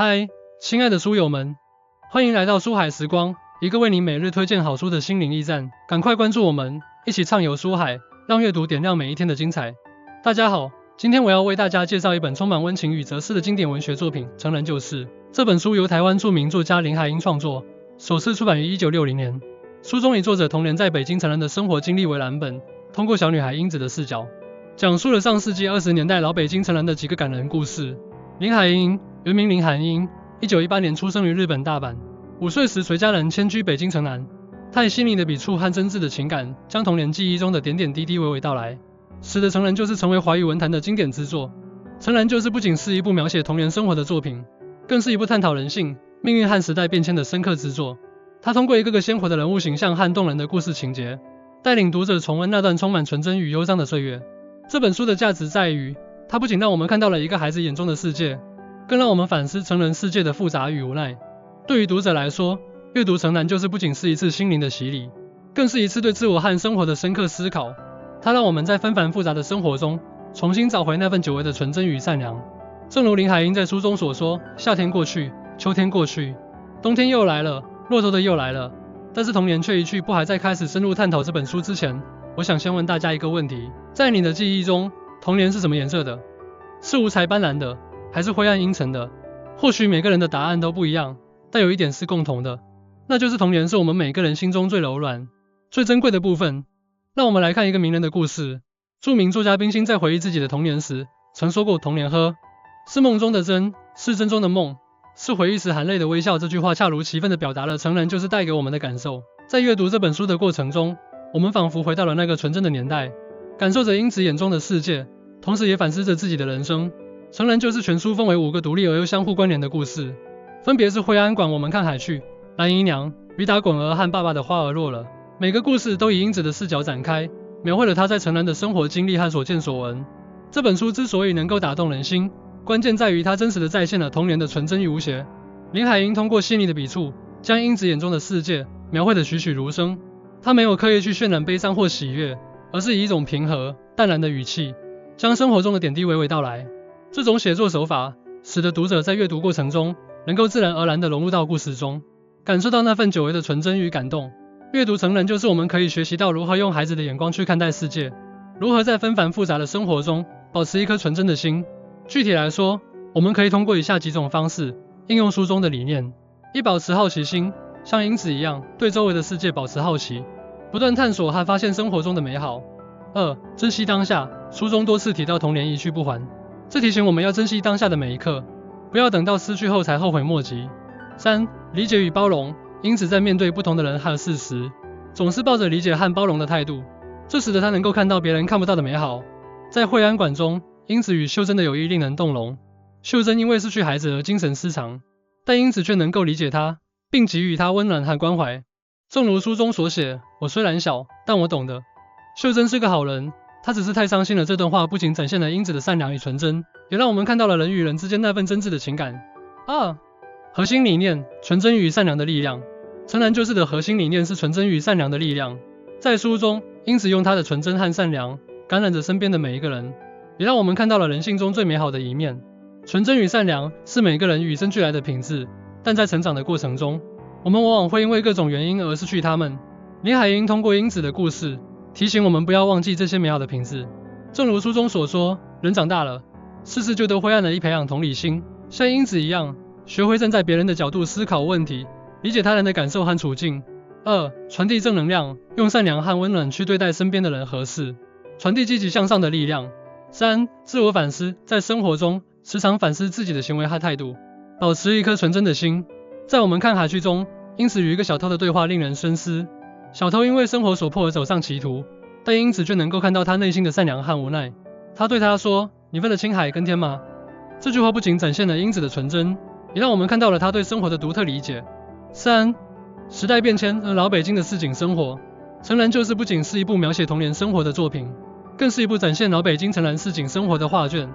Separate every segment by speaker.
Speaker 1: 嗨，亲爱的书友们，欢迎来到书海时光，一个为你每日推荐好书的心灵驿站。赶快关注我们，一起畅游书海，让阅读点亮每一天的精彩。大家好，今天我要为大家介绍一本充满温情与哲思的经典文学作品《成人就是》。这本书由台湾著名作家林海音创作，首次出版于1960年。书中以作者童年在北京成人的生活经历为蓝本，通过小女孩英子的视角，讲述了上世纪20年代老北京成人的几个感人故事。林海音原名林涵英，1918年出生于日本大阪，5岁时随家人迁居北京城南。太细腻的笔触和真挚的情感，将童年记忆中的点点滴滴娓娓道来，使得《成人就是》成为华语文坛的经典之作。《成人就是》不仅是一部描写童年生活的作品，更是一部探讨人性、命运和时代变迁的深刻之作。它通过一个个鲜活的人物形象和动人的故事情节，带领读者重温那段充满纯真与忧伤的岁月。这本书的价值在于，它不仅让我们看到了一个孩子眼中的世界，更让我们反思成人世界的复杂与无奈。对于读者来说，阅读《成人就是》不仅是一次心灵的洗礼，更是一次对自我和生活的深刻思考。它让我们在纷繁复杂的生活中，重新找回那份久违的纯真与善良。正如林海音在书中所说，夏天过去，秋天过去，冬天又来了，骆驼的又来了，但是童年却一去不还。在开始深入探讨这本书之前，我想先问大家一个问题，在你的记忆中，童年是什么颜色的？是五彩斑斓的，还是灰暗阴沉的？或许每个人的答案都不一样，但有一点是共同的，那就是童年是我们每个人心中最柔软、最珍贵的部分。让我们来看一个名人的故事。著名作家冰心在回忆自己的童年时，曾说过：“童年呵，是梦中的真，是真中的梦，是回忆时含泪的微笑。”这句话恰如其分地表达了成人就是带给我们的感受。在阅读这本书的过程中，我们仿佛回到了那个纯真的年代，感受着英子眼中的世界，同时也反思着自己的人生。成人就是全书分为5个独立而又相互关联的故事，分别是惠安馆我们看海去、蓝姨娘、雨打滚儿和爸爸的花儿落了。每个故事都以英子的视角展开，描绘了她在成人的生活经历和所见所闻。这本书之所以能够打动人心，关键在于它真实地再现了童年的纯真与无邪。林海音通过细腻的笔触，将英子眼中的世界描绘得栩栩如生。她没有刻意去渲染悲伤或喜悦，而是以一种平和、淡然的语气，将生活中的点滴娓娓道来。这种写作手法，使得读者在阅读过程中，能够自然而然地融入到故事中，感受到那份久违的纯真与感动。阅读成人就是我们可以学习到如何用孩子的眼光去看待世界，如何在纷繁复杂的生活中，保持一颗纯真的心。具体来说，我们可以通过以下几种方式，应用书中的理念：一、保持好奇心，像英子一样，对周围的世界保持好奇，不断探索和发现生活中的美好。2、珍惜当下，书中多次提到童年一去不还，这提醒我们要珍惜当下的每一刻，不要等到失去后才后悔莫及。3、理解与包容，英子在面对不同的人和事时，总是抱着理解和包容的态度，这使得她能够看到别人看不到的美好。在惠安馆中，英子与秀珍的友谊令人动容。秀珍因为失去孩子而精神失常，但英子却能够理解她，并给予她温暖和关怀。正如书中所写，我虽然小，但我懂得。秀珍是个好人，她只是太伤心了。这段话不仅展现了英子的善良与纯真，也让我们看到了人与人之间那份真挚的情感。2、核心理念：纯真与善良的力量。成人就是的核心理念是纯真与善良的力量。在书中，英子用她的纯真和善良感染着身边的每一个人，也让我们看到了人性中最美好的一面。纯真与善良是每个人与生俱来的品质，但在成长的过程中，我们往往会因为各种原因而失去它们。林海音通过英子的故事，提醒我们不要忘记这些美好的品质。正如书中所说，人长大了，事事就都灰暗了。培养同理心，像英子一样，学会站在别人的角度思考问题，理解他人的感受和处境。2、传递正能量，用善良和温暖去对待身边的人和事，传递积极向上的力量。3、自我反思，在生活中时常反思自己的行为和态度，保持一颗纯真的心。在我们看海剧中，英子与一个小偷的对话令人深思。小偷因为生活所迫而走上歧途，但英子却能够看到他内心的善良和无奈。他对他说：“你分得清海跟天吗？”这句话不仅展现了英子的纯真，也让我们看到了他对生活的独特理解。3、时代变迁和老北京的市井生活。成人就是不仅是一部描写童年生活的作品，更是一部展现老北京城南市井生活的画卷。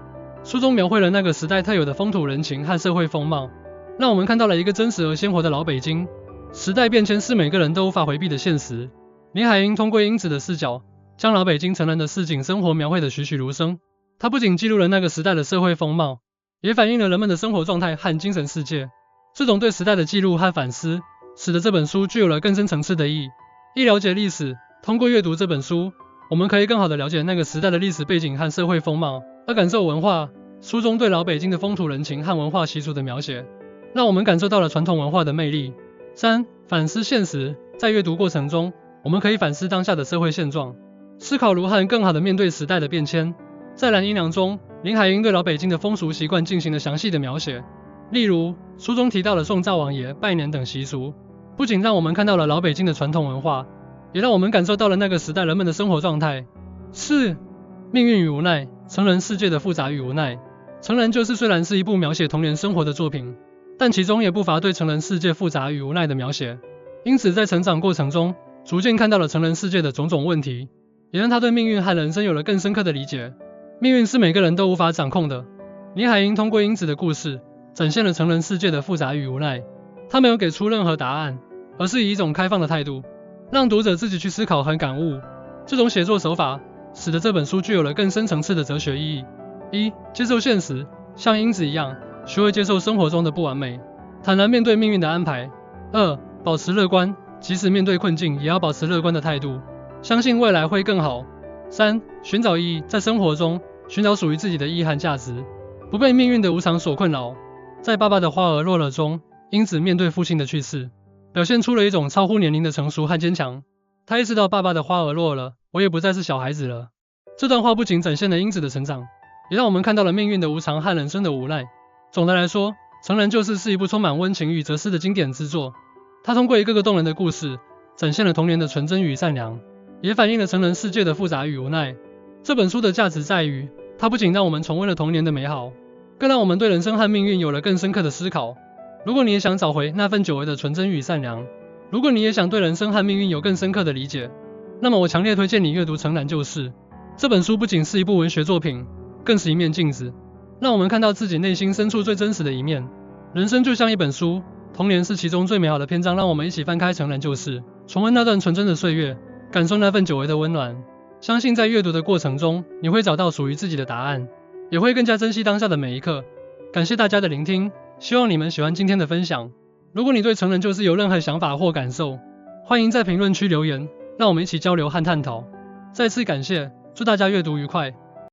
Speaker 1: 书中描绘了那个时代特有的风土人情和社会风貌，让我们看到了一个真实而鲜活的老北京。时代变迁是每个人都无法回避的现实。林海音通过英子的视角，将老北京城南的市井生活描绘得栩栩如生。她不仅记录了那个时代的社会风貌，也反映了人们的生活状态和精神世界。这种对时代的记录和反思，使得这本书具有了更深层次的意义。一了解历史，通过阅读这本书，我们可以更好地了解那个时代的历史背景和社会风貌，而感受文化。书中对老北京的风土人情和文化习俗的描写，让我们感受到了传统文化的魅力。3. 反思现实，在阅读过程中，我们可以反思当下的社会现状，思考如何更好地面对时代的变迁。在《蓝阴娘》中，林海音对老北京的风俗习惯进行了详细的描写，例如书中提到了送灶王爷、拜年等习俗，不仅让我们看到了老北京的传统文化，也让我们感受到了那个时代人们的生活状态。4. 命运与无奈，成人世界的复杂与无奈。成人就是虽然是一部描写童年生活的作品，但其中也不乏对成人世界复杂与无奈的描写。因此在成长过程中，逐渐看到了成人世界的种种问题，也让他对命运和人生有了更深刻的理解。命运是每个人都无法掌控的。林海音通过英子的故事，展现了成人世界的复杂与无奈。他没有给出任何答案，而是以一种开放的态度，让读者自己去思考和感悟。这种写作手法，使得这本书具有了更深层次的哲学意义。1. 接受现实，像英子一样，学会接受生活中的不完美，坦然面对命运的安排。2. 保持乐观，即使面对困境，也要保持乐观的态度，相信未来会更好。3. 寻找意义，在生活中寻找属于自己的意义和价值，不被命运的无常所困扰。在《爸爸的花儿落了》中，英子面对父亲的去世，表现出了一种超乎年龄的成熟和坚强。他意识到爸爸的花儿落了，我也不再是小孩子了。这段话不仅展现了英子的成长，也让我们看到了命运的无常和人生的无奈。总的来说，《成人就是》是一部充满温情与哲思的经典之作。它通过一个个动人的故事，展现了童年的纯真与善良，也反映了成人世界的复杂与无奈。这本书的价值在于，它不仅让我们重温了童年的美好，更让我们对人生和命运有了更深刻的思考。如果你也想找回那份久违的纯真与善良，如果你也想对人生和命运有更深刻的理解，那么我强烈推荐你阅读《成然就是》。这本书不仅是一部文学作品，更是一面镜子，让我们看到自己内心深处最真实的一面。人生就像一本书，童年是其中最美好的篇章，让我们一起翻开《成然就是》，重温那段纯真的岁月，感受那份久违的温暖。相信在阅读的过程中，你会找到属于自己的答案，也会更加珍惜当下的每一刻。感谢大家的聆听，希望你们喜欢今天的分享。如果你对《成人就是》有任何想法或感受，欢迎在评论区留言，让我们一起交流和探讨。再次感谢，祝大家阅读愉快。